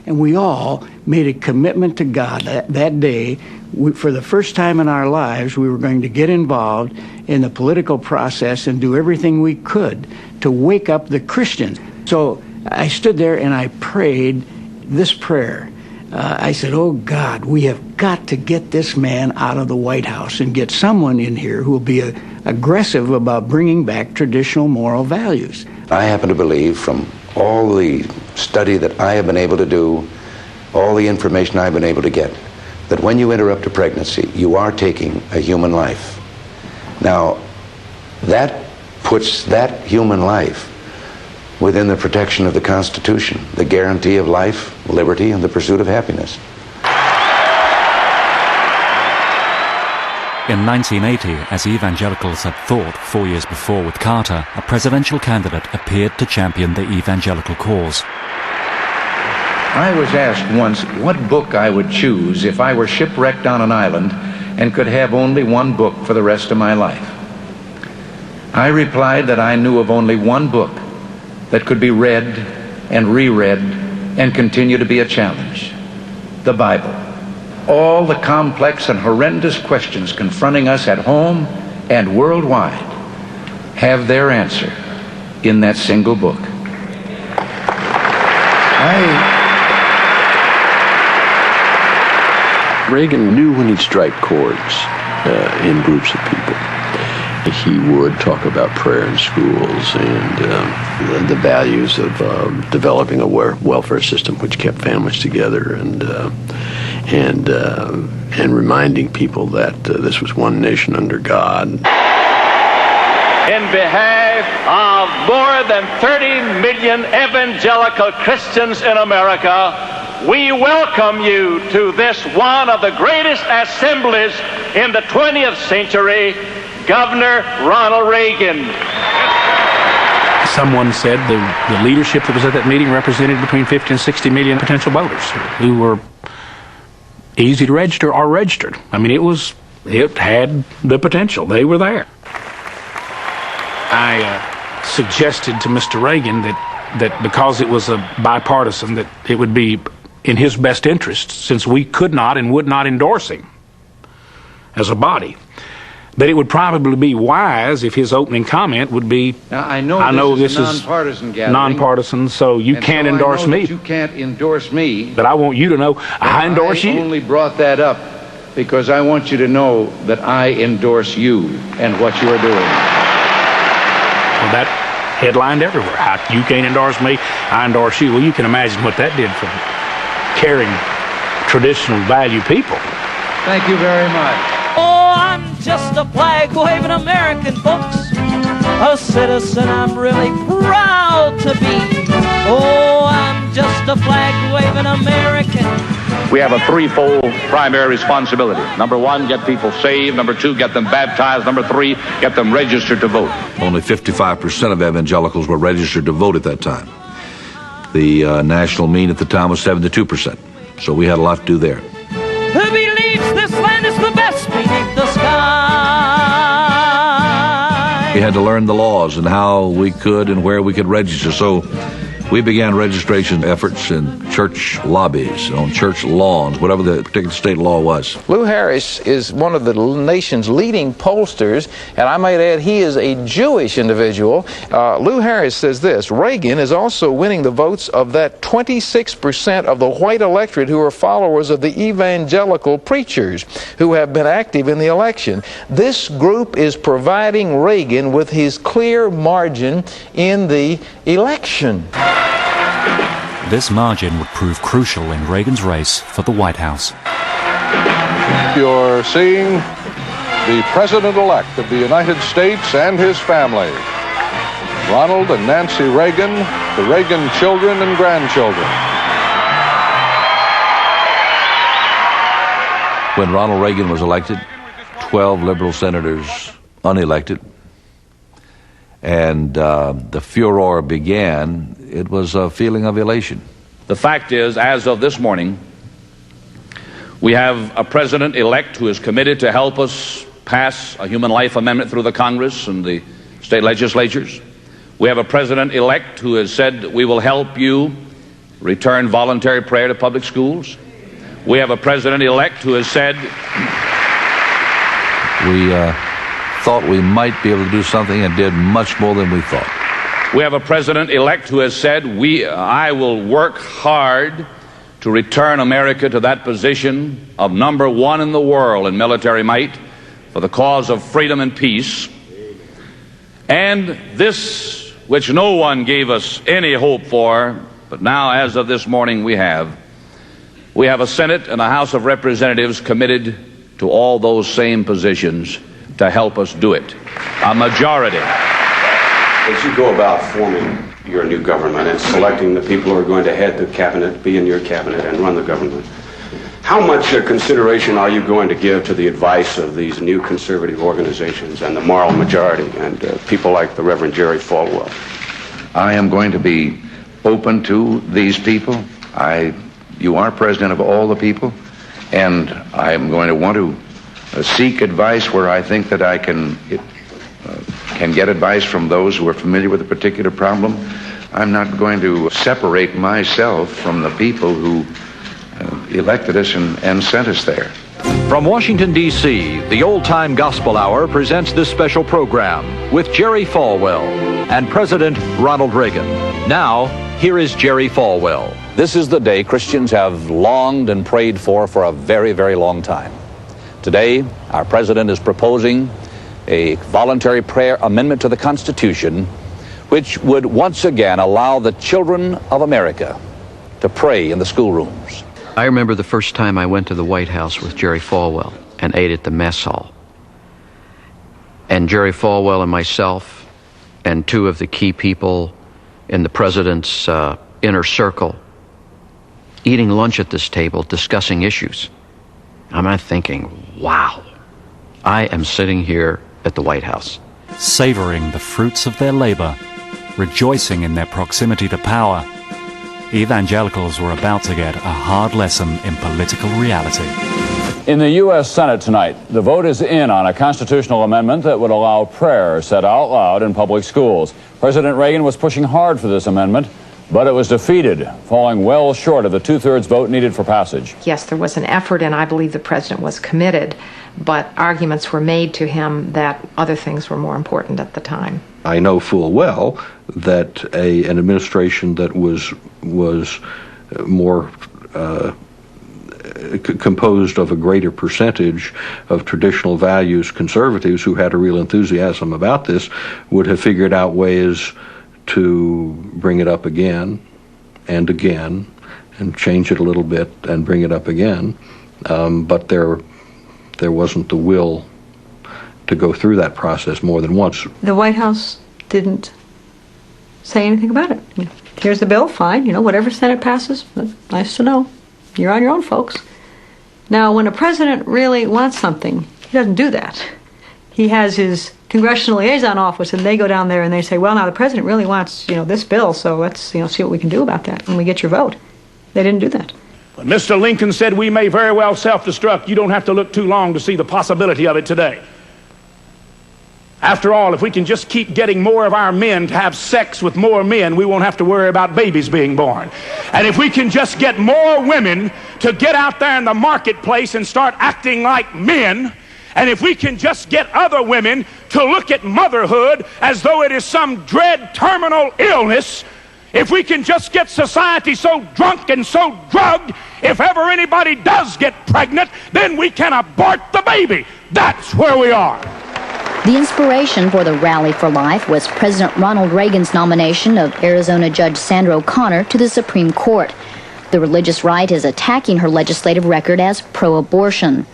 And we all made a commitment to God that day. For the first time in our lives, we were going to get involved in the political process and do everything we could to wake up the Christians. So I stood there and I prayed this prayer. I said, oh God, we have got to get this man out of the White House and get someone in here who will be aggressive about bringing back traditional moral values. I happen to believe, from all the study that I have been able to do, all the information I've been able to get, that when you interrupt a pregnancy, you are taking a human life. Now, that puts that human life within the protection of the Constitution, the guarantee of life, liberty, and the pursuit of happiness. In 1980, as evangelicals had thought 4 years before with Carter, a presidential candidate appeared to champion the evangelical cause. I was asked once what book I would choose if I were shipwrecked on an island and could have only one book for the rest of my life. I replied that I knew of only one book that could be read and reread and continue to be a challenge: the Bible. All the complex and horrendous questions confronting us at home and worldwide have their answer in that single book. Reagan knew when he'd strike chords in groups of people. He would talk about prayer in schools and the values of developing a welfare system which kept families together, and reminding people that this was one nation under God. In behalf of more than 30 million evangelical Christians in America, we welcome you to this one of the greatest assemblies in the 20th century, Governor Ronald Reagan. Someone said the leadership that was at that meeting represented between 50 and 60 million potential voters who were easy to register or registered. I mean, it had the potential. They were there. I suggested to Mr. Reagan that because it was a bipartisan, that it would be in his best interest, since we could not and would not endorse him as a body, that it would probably be wise if his opening comment would be, now, I know this is nonpartisan, so you can't endorse me. You can't endorse me. But I want you to know I endorse you. I only brought that up because I want you to know that I endorse you and what you're doing. Well, that headlined everywhere. You can't endorse me, I endorse you. Well, you can imagine what that did for caring, traditional value people. Thank you very much. Oh, I'm just a flag-waving American, folks, a citizen I'm really proud to be. Oh, I'm just a flag-waving American. We have a threefold primary responsibility. Number one, get people saved. Number two, get them baptized. Number three, get them registered to vote. Only 55% of evangelicals were registered to vote at that time. The national mean at the time was 72%. So we had a lot to do there. Who believes this land is the best beneath the sky? We had to learn the laws and how we could and where we could register. So we began registration efforts in church lobbies, on church lawns, whatever the particular state law was. Lou Harris is one of the nation's leading pollsters, and I might add he is a Jewish individual. Lou Harris says this: Reagan is also winning the votes of that 26% of the white electorate who are followers of the evangelical preachers who have been active in the election. This group is providing Reagan with his clear margin in the election. This margin would prove crucial in Reagan's race for the White House. You're seeing the President-elect of the United States and his family, Ronald and Nancy Reagan, the Reagan children and grandchildren. When Ronald Reagan was elected, 12 liberal senators unelected, and the furor began, it was a feeling of elation. The fact is, as of this morning, we have a president-elect who is committed to help us pass a human life amendment through the Congress and the state legislatures. We have a president-elect who has said that we will help you return voluntary prayer to public schools. We have a president-elect who has said, We thought we might be able to do something and did much more than we thought. We have a president-elect who has said, I will work hard to return America to that position of number one in the world in military might for the cause of freedom and peace. And this, which no one gave us any hope for, but now as of this morning we have a Senate and a House of Representatives committed to all those same positions to help us do it. A majority. As you go about forming your new government and selecting the people who are going to head the cabinet, be in your cabinet, and run the government, how much consideration are you going to give to the advice of these new conservative organizations and the moral majority and people like the Reverend Jerry Falwell? I am going to be open to these people. You are president of all the people, and I am going to want to seek advice where I think that I can get advice from those who are familiar with a particular problem. I'm not going to separate myself from the people who elected us and sent us there. From Washington, D.C., the Old Time Gospel Hour presents this special program with Jerry Falwell and President Ronald Reagan. Now, here is Jerry Falwell. This is the day Christians have longed and prayed for a very, very long time. Today, our president is proposing a voluntary prayer amendment to the Constitution, which would once again allow the children of America to pray in the schoolrooms. I remember the first time I went to the White House with Jerry Falwell and ate at the mess hall. And Jerry Falwell and myself and two of the key people in the president's inner circle eating lunch at this table, discussing issues. I'm thinking, wow, I am sitting here at the White House. Savoring the fruits of their labor, rejoicing in their proximity to power, evangelicals were about to get a hard lesson in political reality. In the U.S. Senate tonight, the vote is in on a constitutional amendment that would allow prayer said out loud in public schools. President Reagan was pushing hard for this amendment, but it was defeated, falling well short of the two-thirds vote needed for passage. Yes, there was an effort, and I believe the president was committed, but arguments were made to him that other things were more important at the time. I know full well that an administration that was more composed of a greater percentage of traditional values conservatives who had a real enthusiasm about this would have figured out ways to bring it up again and again and change it a little bit and bring it up again, but there wasn't the will to go through that process more than once. The White House didn't say anything about it. Here's the bill, fine, whatever Senate passes, nice to know. You're on your own, folks. Now, when a president really wants something, he doesn't do that. He has his Congressional Liaison Office, and they go down there and they say, well, now the president really wants, this bill, so let's, see what we can do about that when we get your vote. They didn't do that. When Mr. Lincoln said we may very well self-destruct, you don't have to look too long to see the possibility of it today. After all, if we can just keep getting more of our men to have sex with more men, we won't have to worry about babies being born. And if we can just get more women to get out there in the marketplace and start acting like men, and if we can just get other women to look at motherhood as though it is some dread terminal illness, if we can just get society so drunk and so drugged, if ever anybody does get pregnant, then we can abort the baby. That's where we are. The inspiration for the Rally for Life was President Ronald Reagan's nomination of Arizona Judge Sandra O'Connor to the Supreme Court. The religious right is attacking her legislative record as pro-abortion.